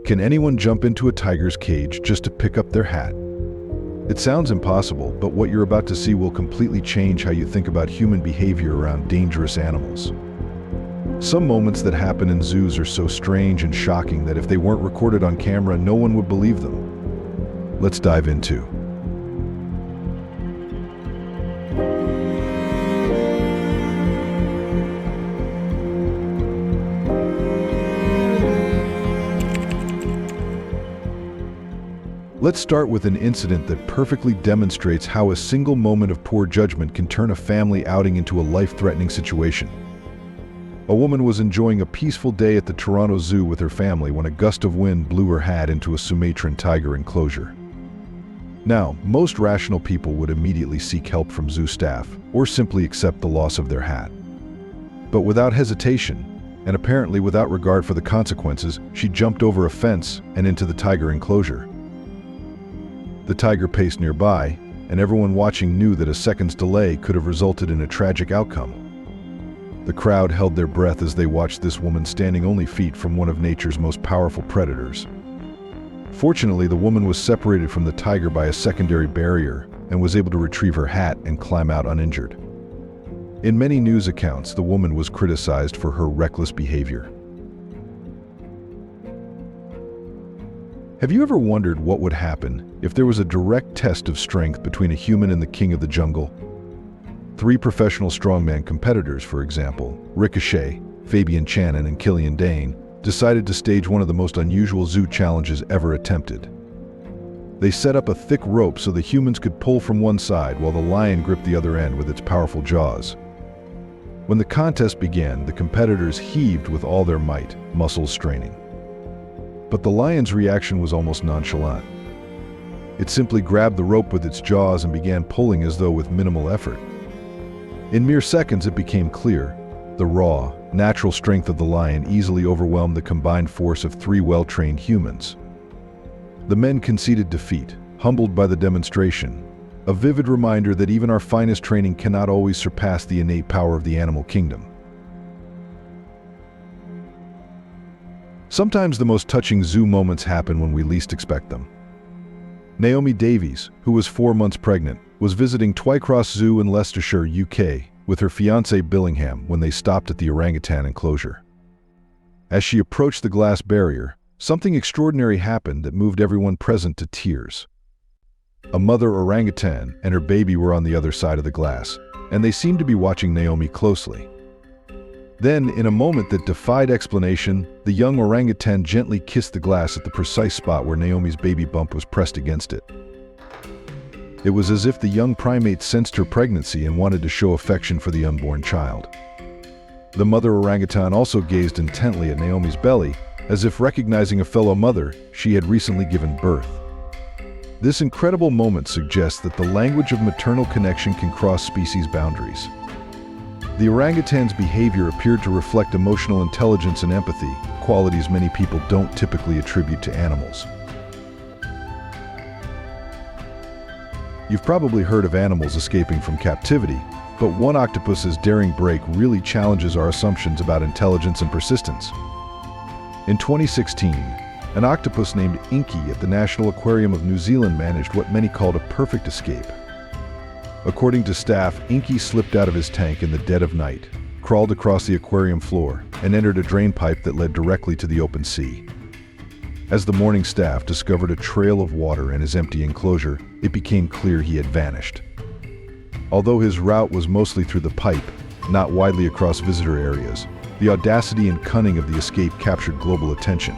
Can anyone jump into a tiger's cage just to pick up their hat? It sounds impossible, but what you're about to see will completely change how you think about human behavior around dangerous animals. Some moments that happen in zoos are so strange and shocking that if they weren't recorded on camera, no one would believe them. Let's dive into. Let's start with an incident that perfectly demonstrates how a single moment of poor judgment can turn a family outing into a life-threatening situation. A woman was enjoying a peaceful day at the Toronto Zoo with her family when a gust of wind blew her hat into a Sumatran tiger enclosure. Now, most rational people would immediately seek help from zoo staff or simply accept the loss of their hat. But without hesitation, and apparently without regard for the consequences, she jumped over a fence and into the tiger enclosure. The tiger paced nearby, and everyone watching knew that a second's delay could have resulted in a tragic outcome. The crowd held their breath as they watched this woman standing only feet from one of nature's most powerful predators. Fortunately, the woman was separated from the tiger by a secondary barrier and was able to retrieve her hat and climb out uninjured. In many news accounts, the woman was criticized for her reckless behavior. Have you ever wondered what would happen if there was a direct test of strength between a human and the king of the jungle? 3 professional strongman competitors, for example, Ricochet, Fabian Channon, and Killian Dane, decided to stage one of the most unusual zoo challenges ever attempted. They set up a thick rope so the humans could pull from one side while the lion gripped the other end with its powerful jaws. When the contest began, the competitors heaved with all their might, muscles straining. But the lion's reaction was almost nonchalant. It simply grabbed the rope with its jaws and began pulling as though with minimal effort. In mere seconds, it became clear. The raw, natural strength of the lion easily overwhelmed the combined force of 3 well-trained humans. The men conceded defeat, humbled by the demonstration, a vivid reminder that even our finest training cannot always surpass the innate power of the animal kingdom. Sometimes the most touching zoo moments happen when we least expect them. Naomi Davies, who was 4 months pregnant, was visiting Twycross Zoo in Leicestershire, UK, with her fiancé Billingham when they stopped at the orangutan enclosure. As she approached the glass barrier, something extraordinary happened that moved everyone present to tears. A mother orangutan and her baby were on the other side of the glass, and they seemed to be watching Naomi closely. Then, in a moment that defied explanation, the young orangutan gently kissed the glass at the precise spot where Naomi's baby bump was pressed against it. It was as if the young primate sensed her pregnancy and wanted to show affection for the unborn child. The mother orangutan also gazed intently at Naomi's belly, as if recognizing a fellow mother she had recently given birth. This incredible moment suggests that the language of maternal connection can cross species boundaries. The orangutan's behavior appeared to reflect emotional intelligence and empathy, qualities many people don't typically attribute to animals. You've probably heard of animals escaping from captivity, but one octopus's daring break really challenges our assumptions about intelligence and persistence. In 2016, an octopus named Inky at the National Aquarium of New Zealand managed what many called a perfect escape. According to staff, Inky slipped out of his tank in the dead of night, crawled across the aquarium floor, and entered a drain pipe that led directly to the open sea. As the morning staff discovered a trail of water in his empty enclosure, it became clear he had vanished. Although his route was mostly through the pipe, not widely across visitor areas, the audacity and cunning of the escape captured global attention.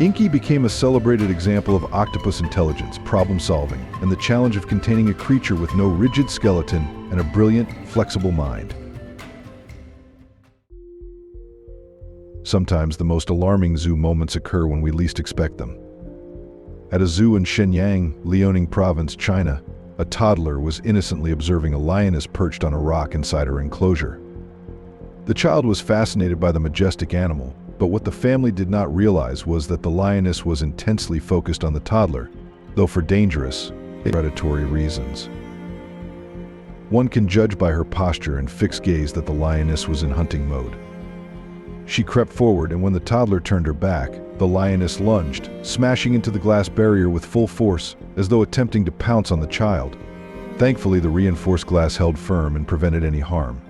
Inky became a celebrated example of octopus intelligence, problem-solving, and the challenge of containing a creature with no rigid skeleton and a brilliant, flexible mind. Sometimes the most alarming zoo moments occur when we least expect them. At a zoo in Shenyang, Liaoning Province, China, a toddler was innocently observing a lioness perched on a rock inside her enclosure. The child was fascinated by the majestic animal, but what the family did not realize was that the lioness was intensely focused on the toddler, though for dangerous, predatory reasons. One can judge by her posture and fixed gaze that the lioness was in hunting mode. She crept forward, and when the toddler turned her back, the lioness lunged, smashing into the glass barrier with full force, as though attempting to pounce on the child. Thankfully, the reinforced glass held firm and prevented any harm.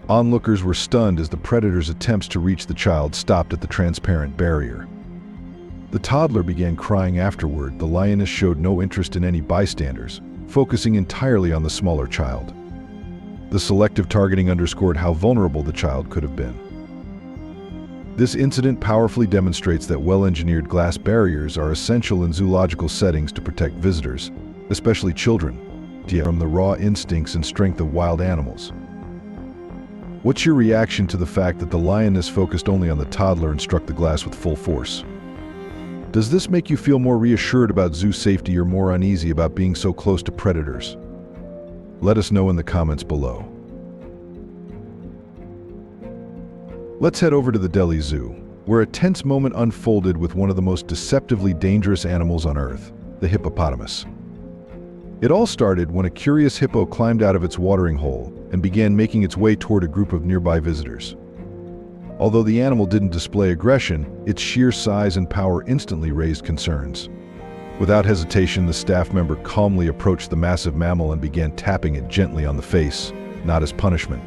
Onlookers were stunned as the predator's attempts to reach the child stopped at the transparent barrier. The toddler began crying afterward. The lioness showed no interest in any bystanders, focusing entirely on the smaller child. The selective targeting underscored how vulnerable the child could have been. This incident powerfully demonstrates that well-engineered glass barriers are essential in zoological settings to protect visitors, especially children, from the raw instincts and strength of wild animals. What's your reaction to the fact that the lioness focused only on the toddler and struck the glass with full force? Does this make you feel more reassured about zoo safety or more uneasy about being so close to predators? Let us know in the comments below. Let's head over to the Delhi Zoo, where a tense moment unfolded with one of the most deceptively dangerous animals on Earth, the hippopotamus. It all started when a curious hippo climbed out of its watering hole and began making its way toward a group of nearby visitors. Although the animal didn't display aggression, its sheer size and power instantly raised concerns. Without hesitation, the staff member calmly approached the massive mammal and began tapping it gently on the face, not as punishment,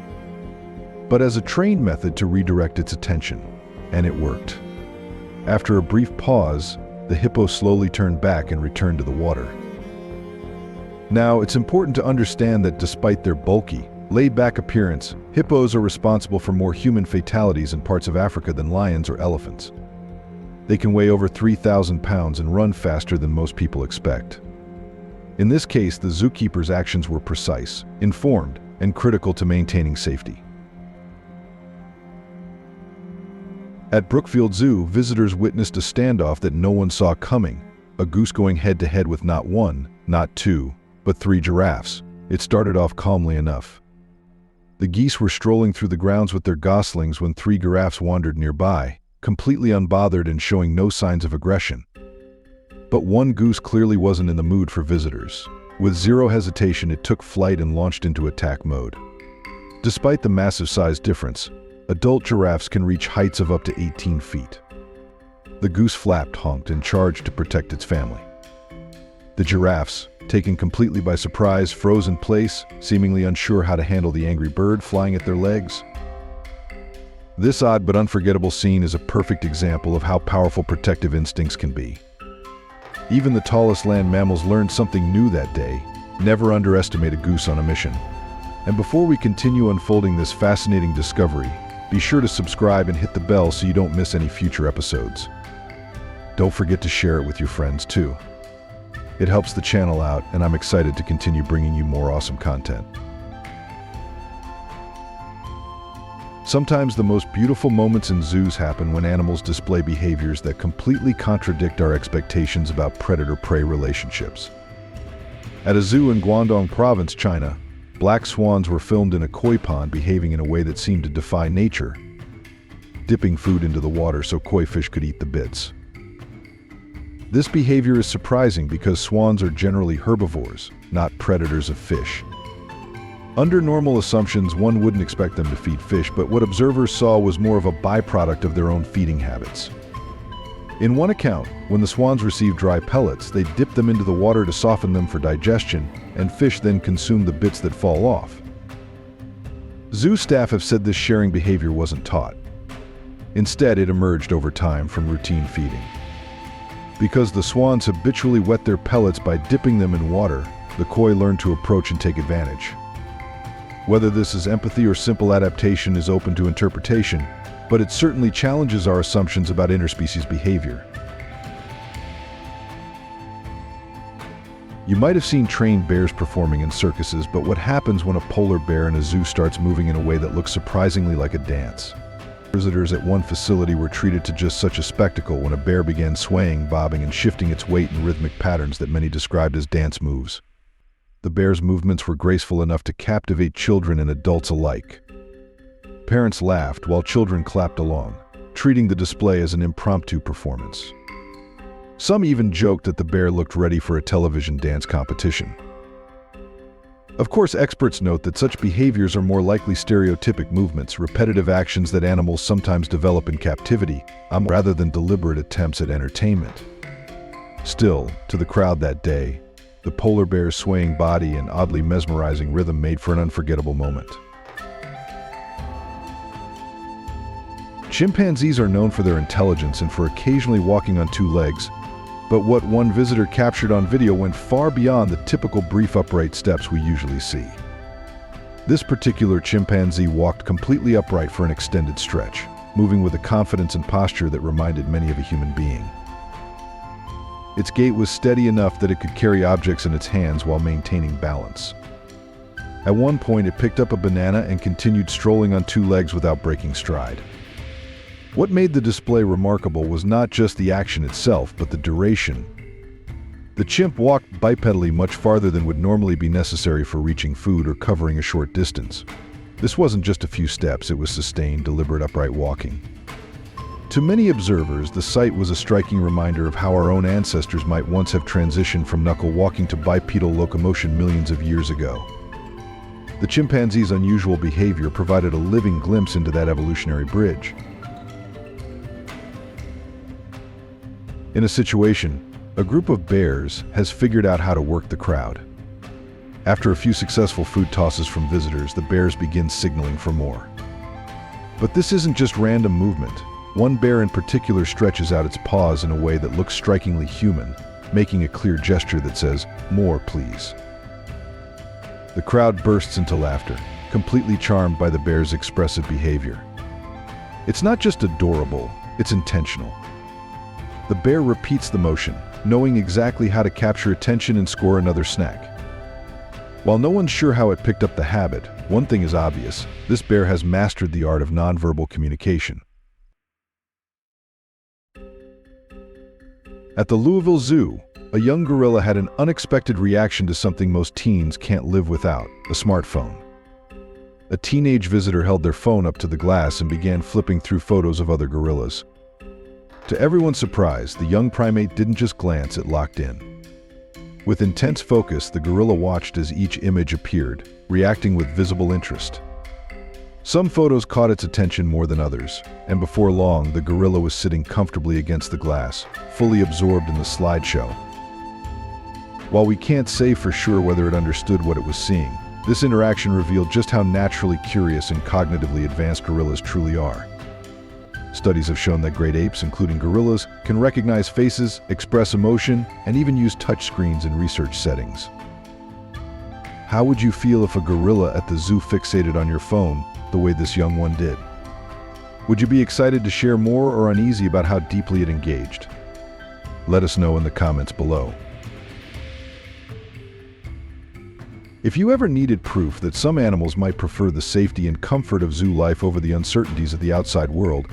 but as a trained method to redirect its attention. And it worked. After a brief pause, the hippo slowly turned back and returned to the water. Now, it's important to understand that despite their bulky, laid-back appearance, hippos are responsible for more human fatalities in parts of Africa than lions or elephants. They can weigh over 3,000 pounds and run faster than most people expect. In this case, the zookeeper's actions were precise, informed, and critical to maintaining safety. At Brookfield Zoo, visitors witnessed a standoff that no one saw coming, a goose going head-to-head with not one, not two, but 3 giraffes. It started off calmly enough. The geese were strolling through the grounds with their goslings when 3 giraffes wandered nearby, completely unbothered and showing no signs of aggression. But one goose clearly wasn't in the mood for visitors. With zero hesitation, it took flight and launched into attack mode. Despite the massive size difference, adult giraffes can reach heights of up to 18 feet. The goose flapped, honked, and charged to protect its family. The giraffes, taken completely by surprise, froze in place, seemingly unsure how to handle the angry bird flying at their legs. This odd but unforgettable scene is a perfect example of how powerful protective instincts can be. Even the tallest land mammals learned something new that day: never underestimate a goose on a mission. And before we continue unfolding this fascinating discovery, be sure to subscribe and hit the bell so you don't miss any future episodes. Don't forget to share it with your friends too. It helps the channel out, and I'm excited to continue bringing you more awesome content. Sometimes the most beautiful moments in zoos happen when animals display behaviors that completely contradict our expectations about predator-prey relationships. At a zoo in Guangdong Province, China, black swans were filmed in a koi pond behaving in a way that seemed to defy nature, dipping food into the water so koi fish could eat the bits. This behavior is surprising because swans are generally herbivores, not predators of fish. Under normal assumptions, one wouldn't expect them to feed fish, but what observers saw was more of a byproduct of their own feeding habits. In one account, when the swans received dry pellets, they dipped them into the water to soften them for digestion, and fish then consumed the bits that fall off. Zoo staff have said this sharing behavior wasn't taught. Instead, it emerged over time from routine feeding. Because the swans habitually wet their pellets by dipping them in water, the koi learned to approach and take advantage. Whether this is empathy or simple adaptation is open to interpretation, but it certainly challenges our assumptions about interspecies behavior. You might have seen trained bears performing in circuses, but what happens when a polar bear in a zoo starts moving in a way that looks surprisingly like a dance? Visitors at one facility were treated to just such a spectacle when a bear began swaying, bobbing, and shifting its weight in rhythmic patterns that many described as dance moves. The bear's movements were graceful enough to captivate children and adults alike. Parents laughed while children clapped along, treating the display as an impromptu performance. Some even joked that the bear looked ready for a television dance competition. Of course, experts note that such behaviors are more likely stereotypic movements, repetitive actions that animals sometimes develop in captivity, rather than deliberate attempts at entertainment. Still, to the crowd that day, the polar bear's swaying body and oddly mesmerizing rhythm made for an unforgettable moment. Chimpanzees are known for their intelligence and for occasionally walking on two legs, but what one visitor captured on video went far beyond the typical brief upright steps we usually see. This particular chimpanzee walked completely upright for an extended stretch, moving with a confidence and posture that reminded many of a human being. Its gait was steady enough that it could carry objects in its hands while maintaining balance. At one point, it picked up a banana and continued strolling on two legs without breaking stride. What made the display remarkable was not just the action itself, but the duration. The chimp walked bipedally much farther than would normally be necessary for reaching food or covering a short distance. This wasn't just a few steps, it was sustained, deliberate upright walking. To many observers, the sight was a striking reminder of how our own ancestors might once have transitioned from knuckle walking to bipedal locomotion millions of years ago. The chimpanzee's unusual behavior provided a living glimpse into that evolutionary bridge. In a situation, a group of bears has figured out how to work the crowd. After a few successful food tosses from visitors, the bears begin signaling for more. But this isn't just random movement. One bear in particular stretches out its paws in a way that looks strikingly human, making a clear gesture that says, "More, please." The crowd bursts into laughter, completely charmed by the bear's expressive behavior. It's not just adorable, it's intentional. The bear repeats the motion, knowing exactly how to capture attention and score another snack. While no one's sure how it picked up the habit, one thing is obvious: this bear has mastered the art of nonverbal communication. At the Louisville Zoo, a young gorilla had an unexpected reaction to something most teens can't live without: a smartphone. A teenage visitor held their phone up to the glass and began flipping through photos of other gorillas. To everyone's surprise, the young primate didn't just glance, it locked in. With intense focus, the gorilla watched as each image appeared, reacting with visible interest. Some photos caught its attention more than others, and before long, the gorilla was sitting comfortably against the glass, fully absorbed in the slideshow. While we can't say for sure whether it understood what it was seeing, this interaction revealed just how naturally curious and cognitively advanced gorillas truly are. Studies have shown that great apes, including gorillas, can recognize faces, express emotion, and even use touchscreens in research settings. How would you feel if a gorilla at the zoo fixated on your phone the way this young one did? Would you be excited to share more or uneasy about how deeply it engaged? Let us know in the comments below. If you ever needed proof that some animals might prefer the safety and comfort of zoo life over the uncertainties of the outside world,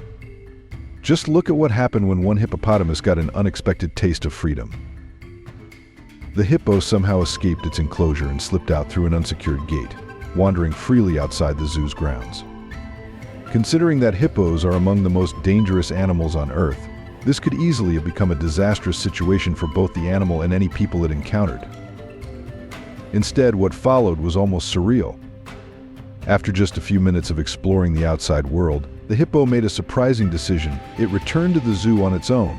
just look at what happened when one hippopotamus got an unexpected taste of freedom. The hippo somehow escaped its enclosure and slipped out through an unsecured gate, wandering freely outside the zoo's grounds. Considering that hippos are among the most dangerous animals on Earth, this could easily have become a disastrous situation for both the animal and any people it encountered. Instead, what followed was almost surreal. After just a few minutes of exploring the outside world, the hippo made a surprising decision. It returned to the zoo on its own.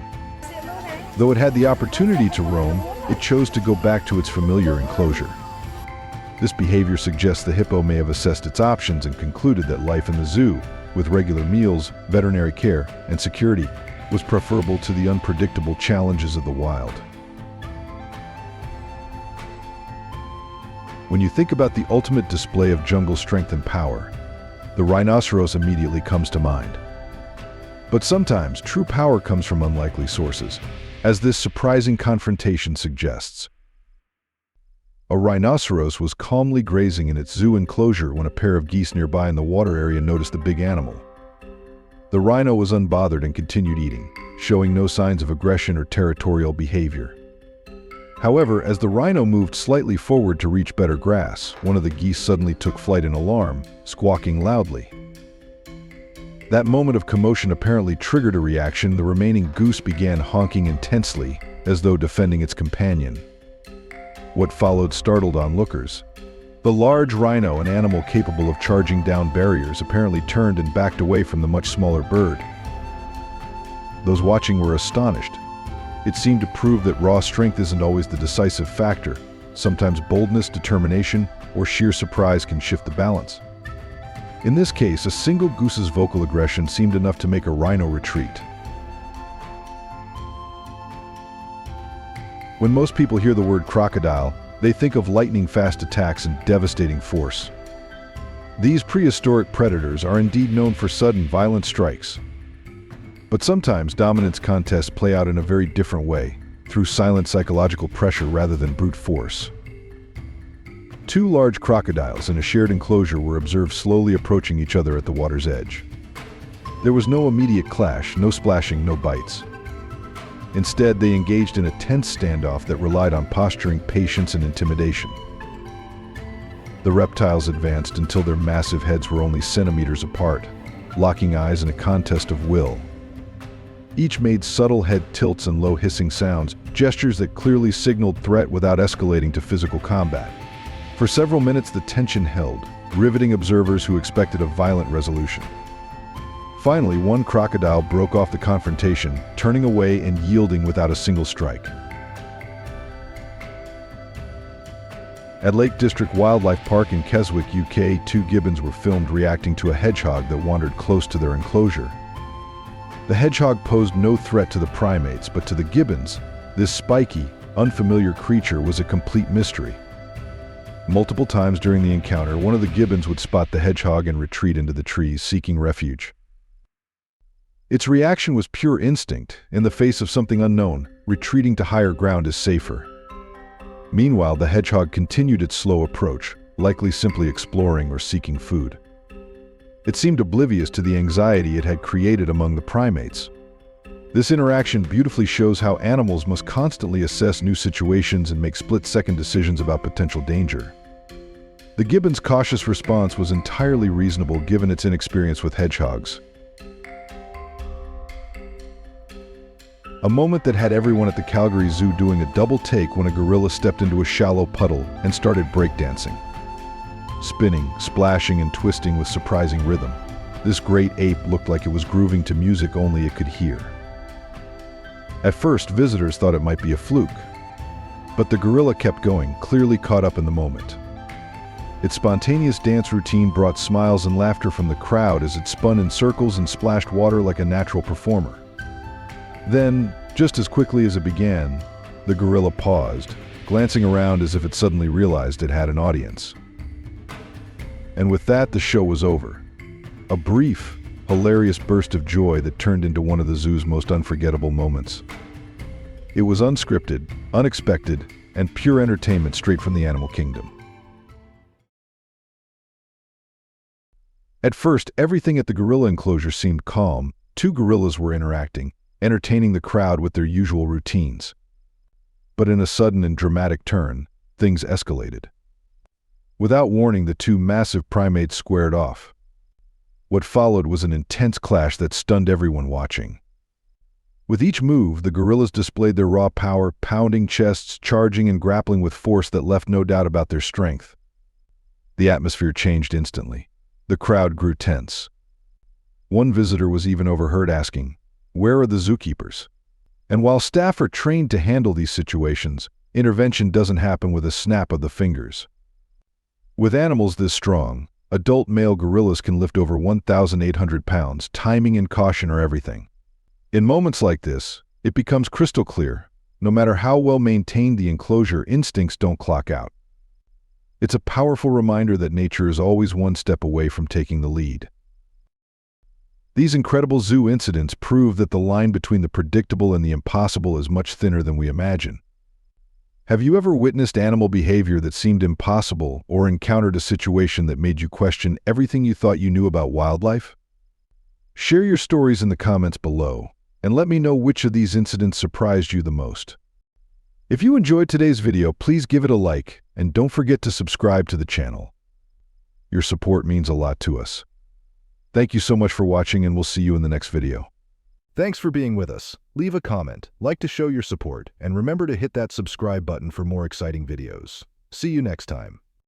Though it had the opportunity to roam, it chose to go back to its familiar enclosure. This behavior suggests the hippo may have assessed its options and concluded that life in the zoo, with regular meals, veterinary care, and security, was preferable to the unpredictable challenges of the wild. When you think about the ultimate display of jungle strength and power, the rhinoceros immediately comes to mind. But sometimes true power comes from unlikely sources, as this surprising confrontation suggests. A rhinoceros was calmly grazing in its zoo enclosure when a pair of geese nearby in the water area noticed the big animal. The rhino was unbothered and continued eating, showing no signs of aggression or territorial behavior. However, as the rhino moved slightly forward to reach better grass, one of the geese suddenly took flight in alarm, squawking loudly. That moment of commotion apparently triggered a reaction. The remaining goose began honking intensely, as though defending its companion. What followed startled onlookers. The large rhino, an animal capable of charging down barriers, apparently turned and backed away from the much smaller bird. Those watching were astonished. It seemed to prove that raw strength isn't always the decisive factor. Sometimes boldness, determination, or sheer surprise can shift the balance. In this case, a single goose's vocal aggression seemed enough to make a rhino retreat. When most people hear the word crocodile, they think of lightning-fast attacks and devastating force. These prehistoric predators are indeed known for sudden, violent strikes. But sometimes dominance contests play out in a very different way, through silent psychological pressure rather than brute force. Two large crocodiles in a shared enclosure were observed slowly approaching each other at the water's edge. There was no immediate clash, no splashing, no bites. Instead, they engaged in a tense standoff that relied on posturing, patience, and intimidation. The reptiles advanced until their massive heads were only centimeters apart, locking eyes in a contest of will. Each made subtle head tilts and low hissing sounds, gestures that clearly signaled threat without escalating to physical combat. For several minutes, the tension held, riveting observers who expected a violent resolution. Finally, one crocodile broke off the confrontation, turning away and yielding without a single strike. At Lake District Wildlife Park in Keswick, UK, two gibbons were filmed reacting to a hedgehog that wandered close to their enclosure. The hedgehog posed no threat to the primates, but to the gibbons, this spiky, unfamiliar creature was a complete mystery. Multiple times during the encounter, one of the gibbons would spot the hedgehog and retreat into the trees, seeking refuge. Its reaction was pure instinct. In the face of something unknown, retreating to higher ground is safer. Meanwhile, the hedgehog continued its slow approach, likely simply exploring or seeking food. It seemed oblivious to the anxiety it had created among the primates. This interaction beautifully shows how animals must constantly assess new situations and make split-second decisions about potential danger. The gibbon's cautious response was entirely reasonable given its inexperience with hedgehogs. A moment that had everyone at the Calgary Zoo doing a double take when a gorilla stepped into a shallow puddle and started breakdancing. Spinning, splashing, and twisting with surprising rhythm. This great ape looked like it was grooving to music only it could hear. At first, visitors thought it might be a fluke. But the gorilla kept going, clearly caught up in the moment. Its spontaneous dance routine brought smiles and laughter from the crowd as it spun in circles and splashed water like a natural performer. Then, just as quickly as it began, the gorilla paused, glancing around as if it suddenly realized it had an audience. And with that, the show was over. A brief, hilarious burst of joy that turned into one of the zoo's most unforgettable moments. It was unscripted, unexpected, and pure entertainment straight from the animal kingdom. At first, everything at the gorilla enclosure seemed calm. Two gorillas were interacting, entertaining the crowd with their usual routines. But in a sudden and dramatic turn, things escalated. Without warning, the two massive primates squared off. What followed was an intense clash that stunned everyone watching. With each move, the gorillas displayed their raw power, pounding chests, charging and grappling with force that left no doubt about their strength. The atmosphere changed instantly. The crowd grew tense. One visitor was even overheard asking, "Where are the zookeepers?" And while staff are trained to handle these situations, intervention doesn't happen with a snap of the fingers. With animals this strong, adult male gorillas can lift over 1,800 pounds. Timing and caution are everything. In moments like this, it becomes crystal clear. No matter how well maintained the enclosure, instincts don't clock out. It's a powerful reminder that nature is always one step away from taking the lead. These incredible zoo incidents prove that the line between the predictable and the impossible is much thinner than we imagine. Have you ever witnessed animal behavior that seemed impossible or encountered a situation that made you question everything you thought you knew about wildlife? Share your stories in the comments below, and let me know which of these incidents surprised you the most. If you enjoyed today's video, please give it a like, and don't forget to subscribe to the channel. Your support means a lot to us. Thank you so much for watching, and we'll see you in the next video. Thanks for being with us. Leave a comment, like to show your support, and remember to hit that subscribe button for more exciting videos. See you next time.